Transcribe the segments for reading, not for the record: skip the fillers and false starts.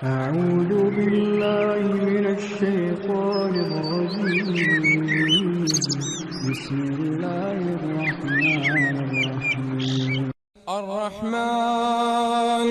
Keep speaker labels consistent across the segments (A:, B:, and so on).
A: أعوذ بالله من الشيطان الرجيم. بسم الله الرحمن الرحيم.
B: الرحمن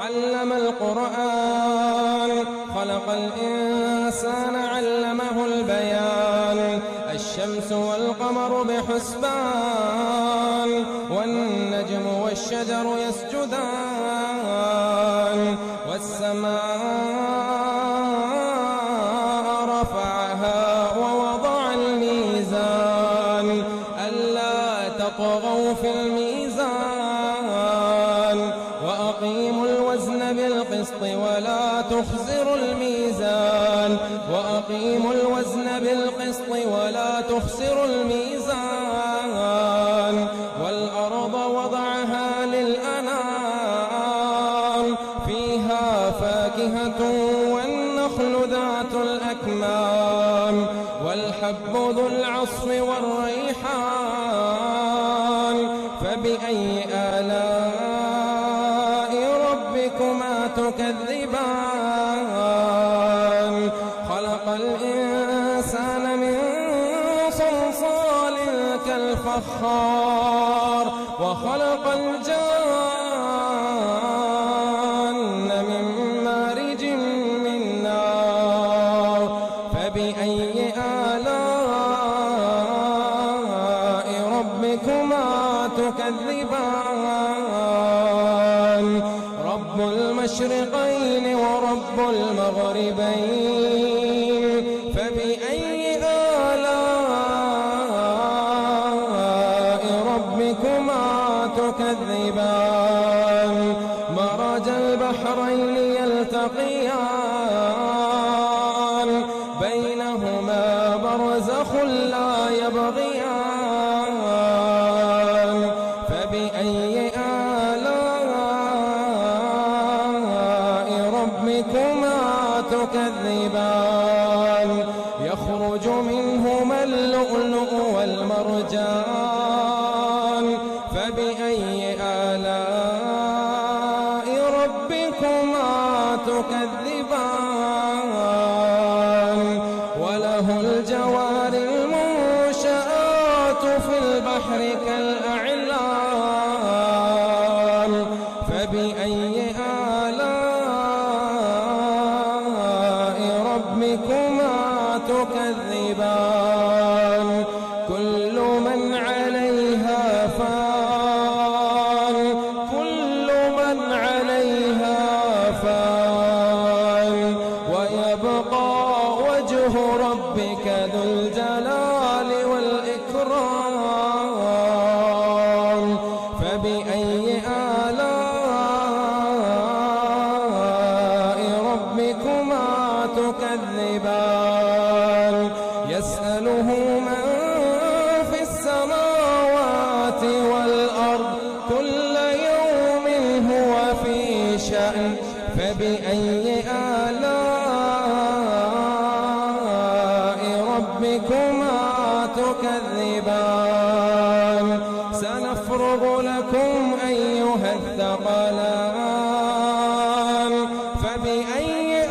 B: علم القرآن خلق الإنسان علمه البيان الشمس والقمر بحسبان والنجم والشجر يسجدان والسماء رفعها ووضع الميزان ألا تطغوا في الميزان وأقيموا الوزن بالقسط ولا تخسروا الميزان وأقيموا الوزن بالقسط ولا تخسروا الميزان والأرض وضعها للأنام فيها فاكهة والنخل ذات الأكمام والحب ذو العصف والريحان فبأي آلاء ربكما تكذبان خلق الإنسان من صلصال كالفخار وخلق الجان من مارج من نار فبأي آلاء ربكما تكذبان رب المشرقين ورب المغربين فبأي آلاء ربكما تكذبان مرج البحرين يلتقيان بينهما برزخ لا يبغيان فبأي آلاء ربكما تكذبان يخرج منهما اللؤلؤ والمرجان فبأي آلاء ربكما تكذبان وله الجوار المنشآت في البحر كالأعلام فبأي آلاء ربكما تكذبان كل من عليها فان كل من عليها فان ويبقى وجه ربك ذو الجلال والإكرام فبأي آلاء ربكما تكذبان يسأله من في السماوات والأرض كل يوم هو في شأن فبأي آلاء ربكما تكذبان سنفرغ لكم أيها الثقلان فبأي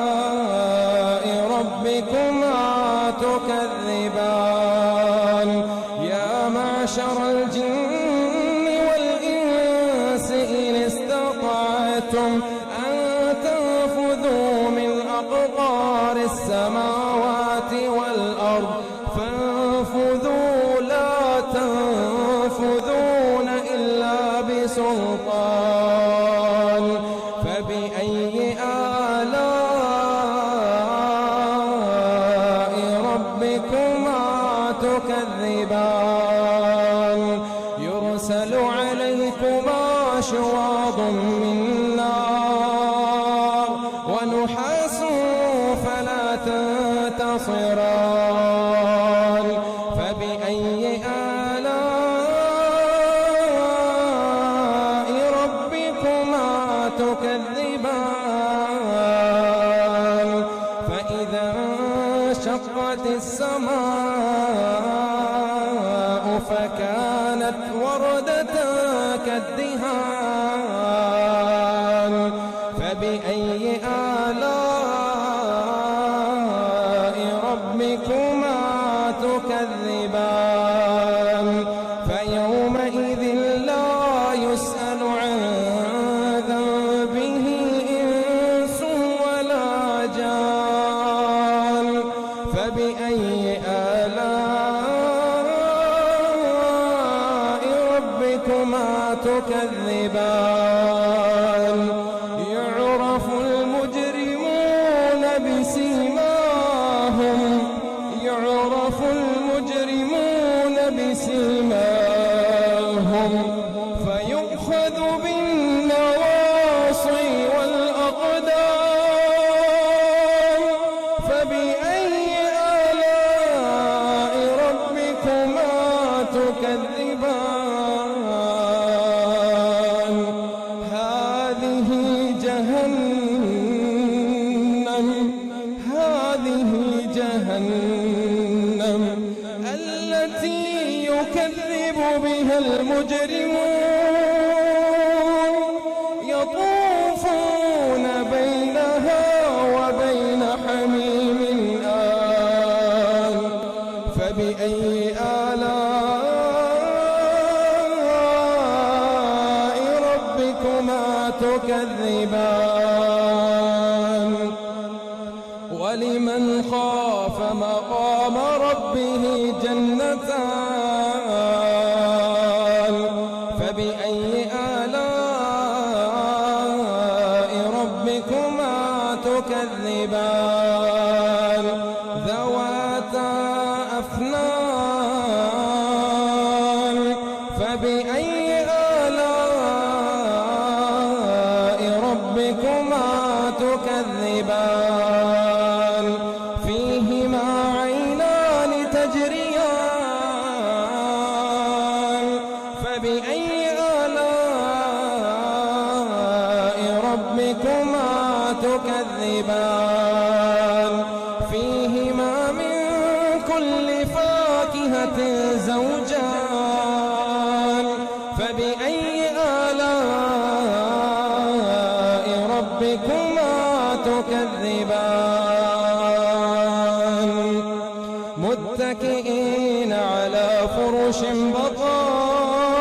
B: آلاء ربكما تكذبان يا معشر الجن والإنس إن استطعتم أن تنفذوا من أقطار السماوات والأرض فانفذوا لا تنفذون إلا بسلطان فبأي آلاء ربكما تكذبان يرسل عليكما شواظ من نار ونحاس فلا تنتصران فبأي آلاء ربكما تكذبان فإذا انشقت السماء فكانت وردة كالدهان فبأي آلاء ربكما تكذبان فيومئذ لا يسأل عن ذنبه إنس ولا جان فبأي آلاء ربكما تكذبان يعرف المجرمون بسيماهم فيؤخذ بالنواصي والأقدام فبأي آلاء ربكما تكذبان هذه جهنم التي يكذب بها المجرمون يطوفون بينها وبين حميم آن فبأي آلاء ربكما تكذبان ولمن خاف مقام ربه جنتان فبأي آلاء ربكما تكذبان ذواتا أفنان فبأي آلاء ربكما تكذبان فيهما عينان تجريان فبأي آلاء ربكما تكذبان فيهما من كل فاكهة زوجان فبأي آلاء ربكما تكذبان متكئين على فرش بطائنها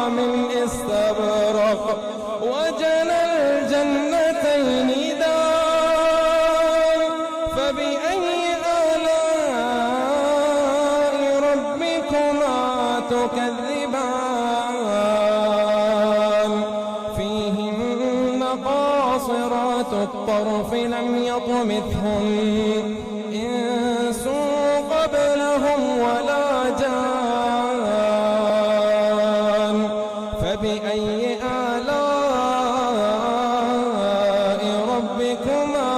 B: من استبرق وجنى الجنتين دان فبأي آلاء ربكما تكذبان فيهن قاصرات الطرف لم يطمثهن إنس قبلهم ولا جان فبأي آلاء ربكما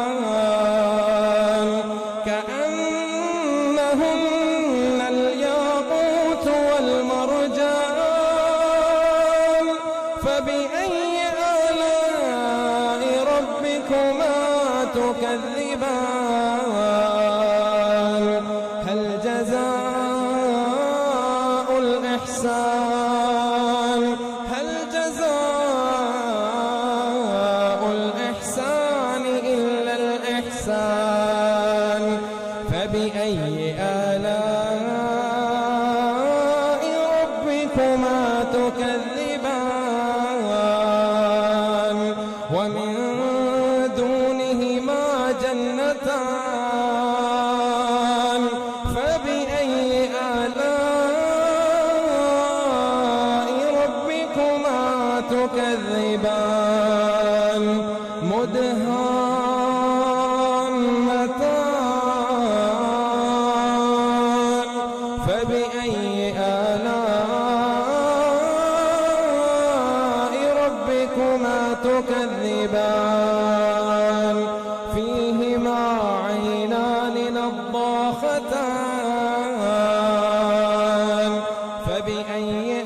B: تكذبان كأنهن الياقوت والمرجان فبأي آلاء ربكما تكذبان هل جزاء الإحسان إلا الإحسان فبأي آلاء ربكما تكذبان ومن دونهما جنتان فبأي آلاء ربكما تكذبان مدهامتان فبأي آلاء ربكما تكذبان فيهما عينان نضاختان فبأي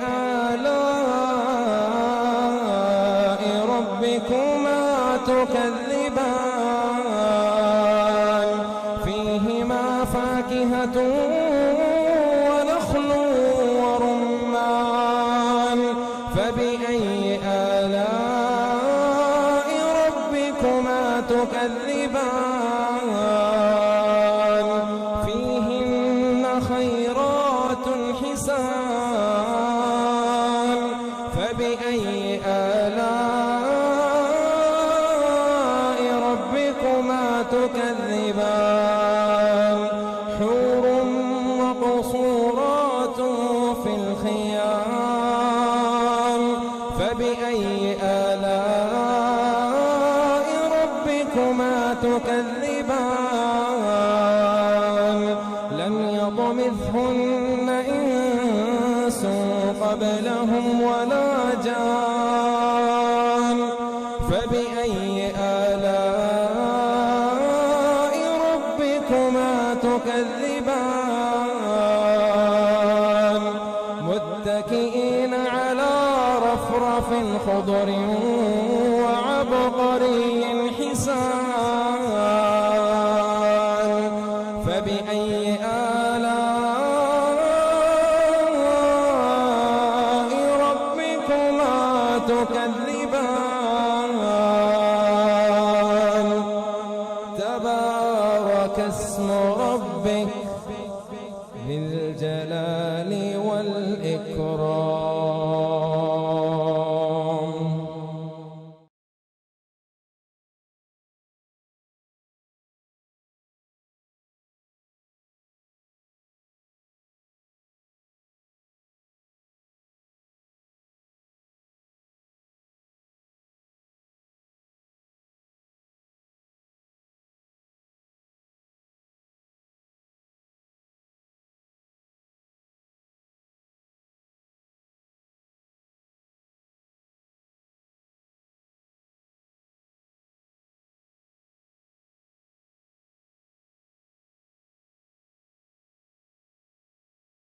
B: آلاء ربكما تكذبان فيهما فاكهة ونخل ورمان فبأي آلاء ربكما تكذبان فيهن خيرات حسان فبأي آلاء ربكما تكذبان حور مقصورات في الخيام فبأي آلاء ربكما تكذبان لم يطمثهن إنس قبلهم ولا جان فبأي آلاء ربكما تكذبان متكئين على رفرف خضر وعبقري حسان فبأي آلاء ربكما تكذبان